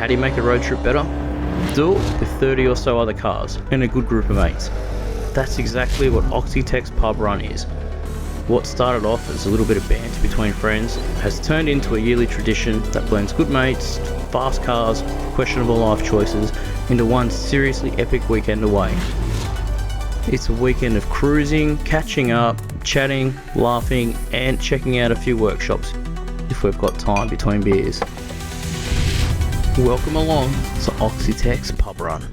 do you make a road trip better? Do it with 30 or so other cars and a good group of mates. That's exactly what Aussie Tech's pub run is. What started off as a little bit of banter between friends has turned into a yearly tradition that blends good mates, fast cars, questionable life choices into one seriously epic weekend away. It's a weekend of cruising, catching up, chatting, laughing and checking out a few workshops if we've got time between beers. Welcome along to Aussie Tech's pub run.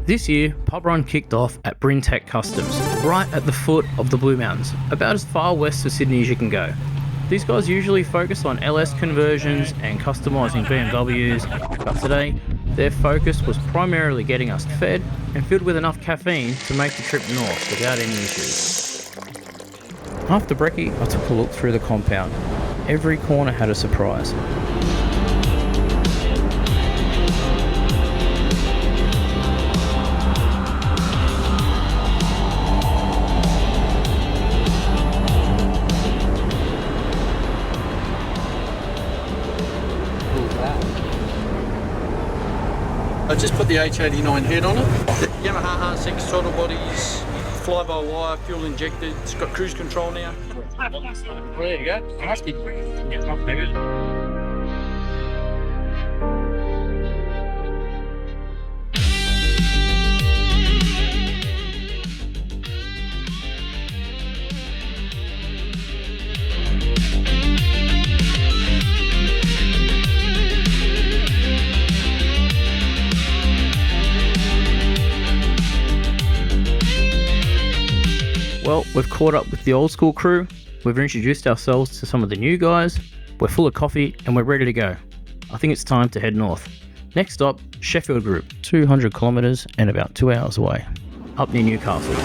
This year, pub run kicked off at Brint Customs, right at the foot of the Blue Mountains, about as far west of Sydney as you can go. These guys usually focus on LS conversions and customising BMWs, but today, their focus was primarily getting us fed and filled with enough caffeine to make the trip north without any issues. After Brekkie, I took a look through the compound. Every corner had a surprise. I just put the H89 head on it. The Yamaha R6 throttle bodies, fly-by-wire, fuel injected. It's got cruise control now. There you go. Nasty. Well, we've caught up with the old school crew, we've introduced ourselves to some of the new guys, we're full of coffee and we're ready to go. I think it's time to head north. Next stop, Sheffield Group, 200 kilometres and about 2 hours away, up near Newcastle.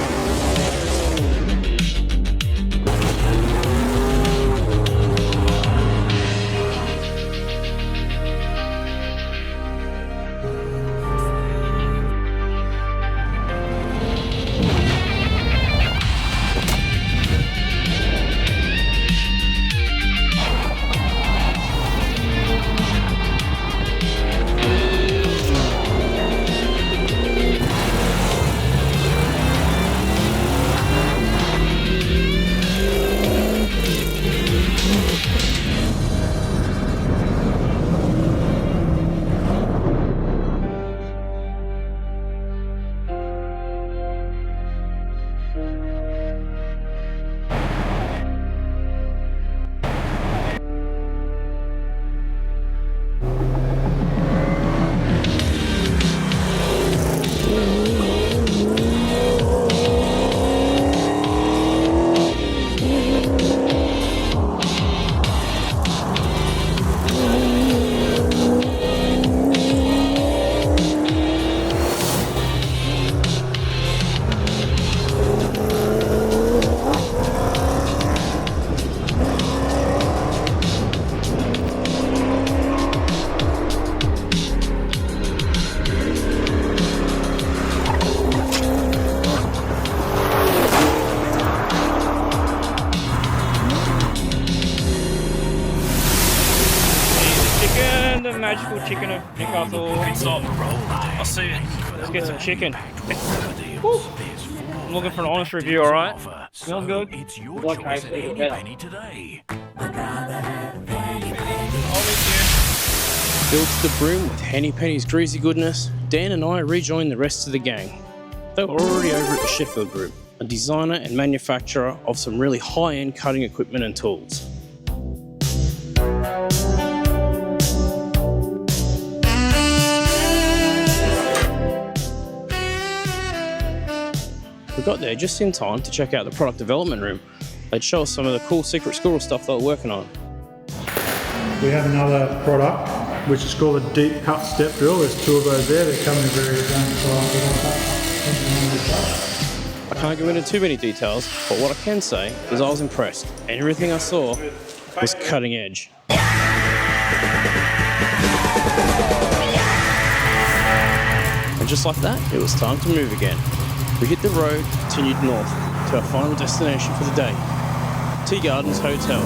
The magical chicken of Newcastle. I'll see it. Let's get some chicken. Woo. I'm looking for an honest review, alright? Smells good. Like Filled to the brim with Henny Penny's greasy goodness, Dan and I rejoined the rest of the gang. They were already over at the Sheffield Group, a designer and manufacturer of some really high-end cutting equipment and tools. We got there just in time to check out the product development room. They'd show us some of the cool secret squirrel stuff they were working on. We have another product which is called a deep cut step drill. There's 2 of those there. They come in various sizes. I can't go into too many details, but what I can say is I was impressed. And everything I saw was cutting edge. And just like that, it was time to move again. We hit the road, continued north to our final destination for the day, Tea Gardens Hotel.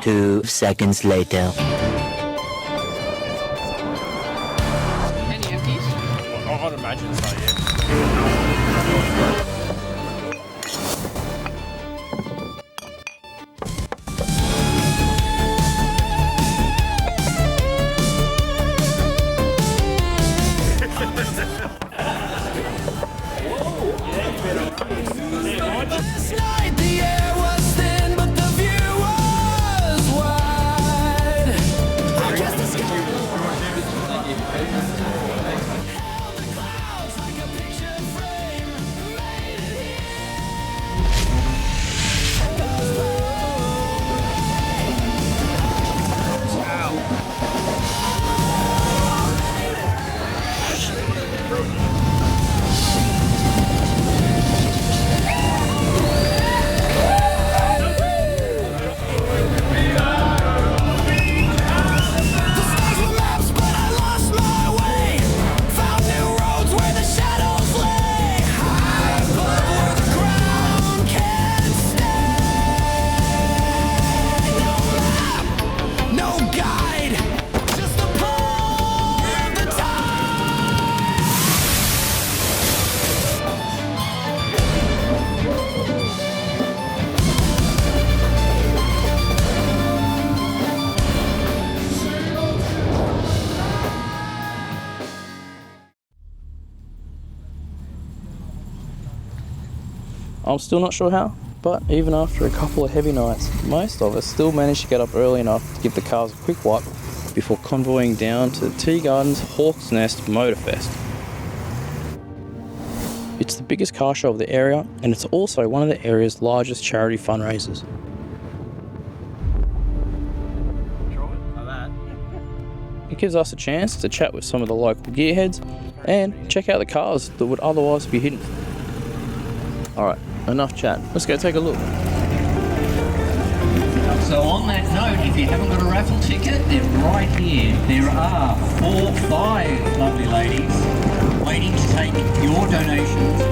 Two seconds later. Any empties? I'd imagine so, yeah. Last night the air was thin, but the view was wide. I guess the sky held the clouds like a picture frame. Made it I'm still not sure how, but even after a couple of heavy nights, most of us still managed to get up early enough to give the cars a quick wipe before convoying down to the Tea Gardens Hawk's Nest Motorfest. It's the biggest car show of the area, and it's also one of the area's largest charity fundraisers. It gives us a chance to chat with some of the local gearheads and check out the cars that would otherwise be hidden. Alright, enough chat. Let's go take a look. So on that note, if you haven't got a raffle ticket, they're right here. There are 5 lovely ladies waiting to take your donations.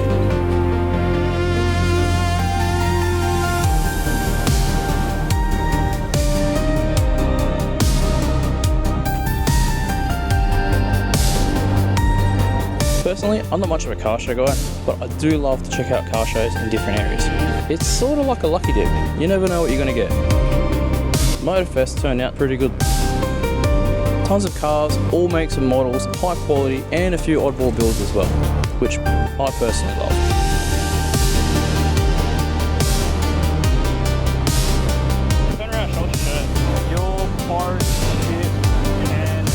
Personally, I'm not much of a car show guy, but I do love to check out car shows in different areas. It's sort of like a lucky dip. You never know what you're going to get. Motorfest turned out pretty good. Tons of cars, all makes and models, high quality, and a few oddball builds as well, which I personally love. Turn around, show your shirt. Your pirate shit and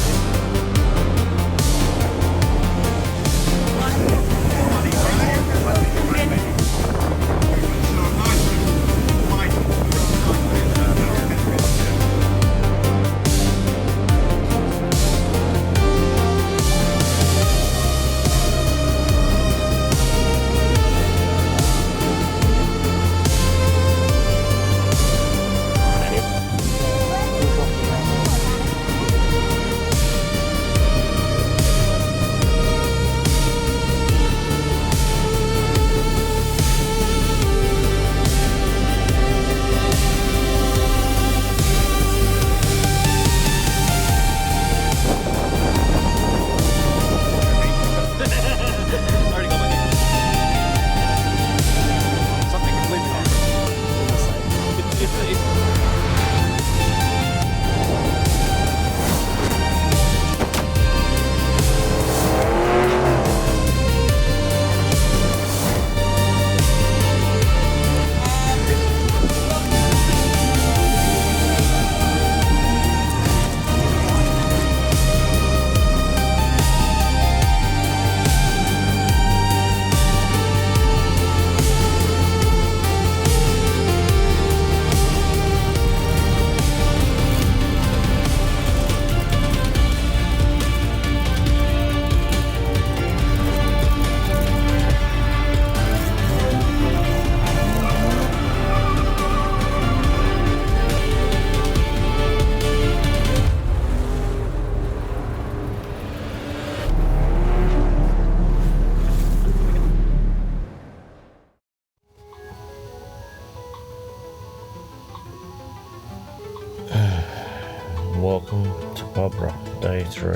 Pobra, day 3.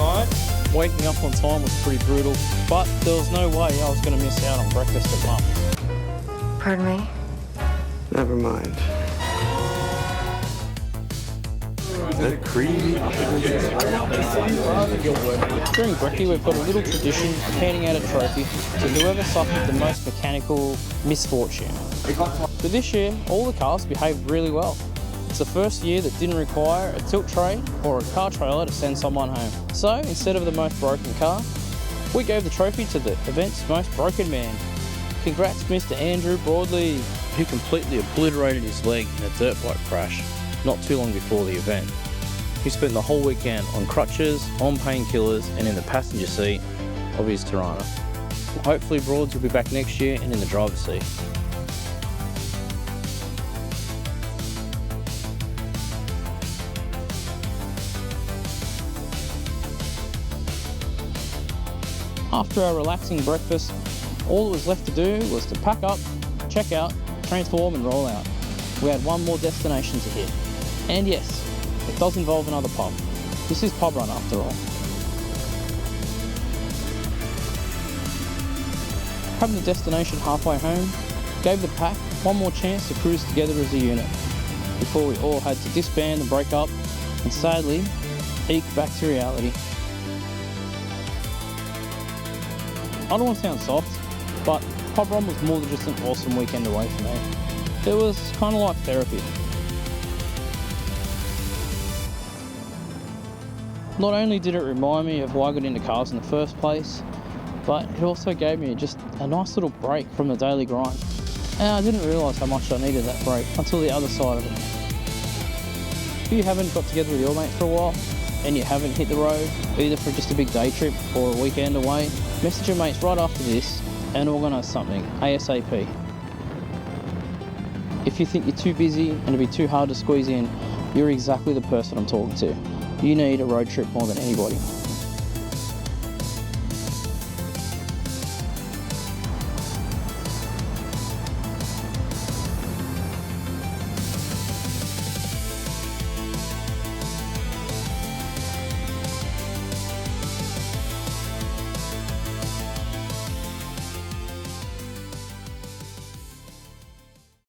Alright, waking up on time was pretty brutal, but there was no way I was going to miss out on breakfast at Mum. Pardon me? Never mind. That creamy. During Brekkie, we've got a little tradition of handing out a trophy to whoever suffered the most mechanical misfortune. But this year, all the cars behaved really well. It's the first year that didn't require a tilt tray or a car trailer to send someone home. So instead of the most broken car, we gave the trophy to the event's most broken man. Congrats, Mr. Andrew Broadley, who completely obliterated his leg in a dirt bike crash not too long before the event. He spent the whole weekend on crutches, on painkillers, and in the passenger seat of his Tirana. Hopefully Broads will be back next year and in the driver's seat. After our relaxing breakfast, all that was left to do was to pack up, check out, transform and roll out. We had one more destination to hit. And yes, it does involve another pub. This is pub run after all. Having the destination halfway home gave the pack one more chance to cruise together as a unit before we all had to disband and break up and sadly eke back to reality. I don't want to sound soft, but pub run was more than just an awesome weekend away for me. It was kind of like therapy. Not only did it remind me of why I got into cars in the first place, but it also gave me just a nice little break from the daily grind. And I didn't realise how much I needed that break until the other side of it. If you haven't got together with your mates for a while, and you haven't hit the road, either for just a big day trip or a weekend away, message your mates right after this and organise something ASAP. If you think you're too busy and it'll be too hard to squeeze in, you're exactly the person I'm talking to. You need a road trip more than anybody.